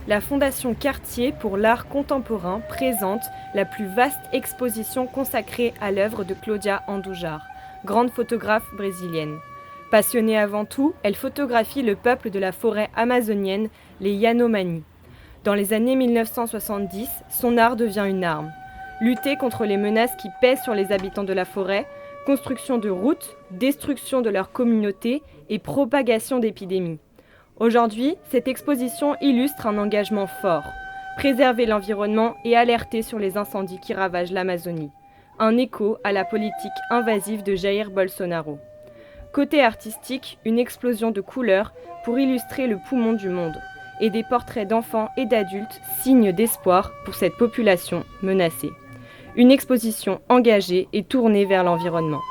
la Fondation Cartier pour l'art contemporain présente la plus vaste exposition consacrée à l'œuvre de Cláudia Andujar, grande photographe brésilienne. Passionnée avant tout, elle photographie le peuple de la forêt amazonienne, les Yanomami. Dans les années 1970, son art devient une arme. Lutter contre les menaces qui pèsent sur les habitants de la forêt, construction de routes, destruction de leur communauté et propagation d'épidémies. Aujourd'hui, cette exposition illustre un engagement fort, préserver l'environnement et alerter sur les incendies qui ravagent l'Amazonie. Un écho à la politique invasive de Jair Bolsonaro. Côté artistique, une explosion de couleurs pour illustrer le poumon du monde et des portraits d'enfants et d'adultes, signe d'espoir pour cette population menacée. Une exposition engagée et tournée vers l'environnement.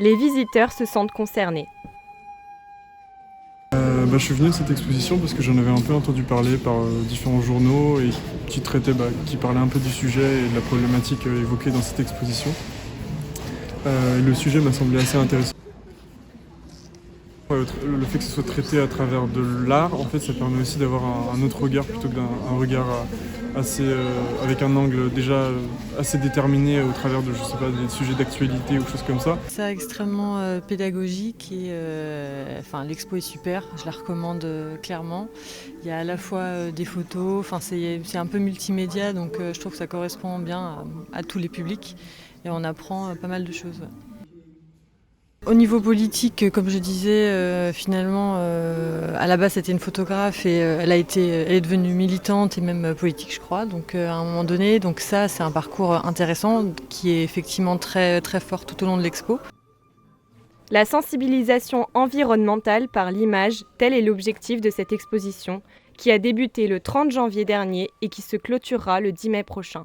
Les visiteurs se sentent concernés. Je suis venu à cette exposition parce que j'en avais un peu entendu parler par différents journaux et qui parlaient un peu du sujet et de la problématique évoquée dans cette exposition. Le sujet m'a semblé assez intéressant. Le fait que ce soit traité à travers de l'art, en fait, ça permet aussi d'avoir un autre regard plutôt qu'un regard avec un angle déjà assez déterminé au travers de, des sujets d'actualité ou choses comme ça. C'est extrêmement pédagogique et l'expo est super, je la recommande clairement. Il y a à la fois des photos, c'est un peu multimédia, donc je trouve que ça correspond bien à tous les publics et on apprend pas mal de choses. Au niveau politique, comme je disais, à la base c'était une photographe et elle est devenue militante et même politique, je crois. Donc à un moment donné, donc ça c'est un parcours intéressant qui est effectivement très très fort tout au long de l'expo. La sensibilisation environnementale par l'image, tel est l'objectif de cette exposition qui a débuté le 30 janvier dernier et qui se clôturera le 10 mai prochain.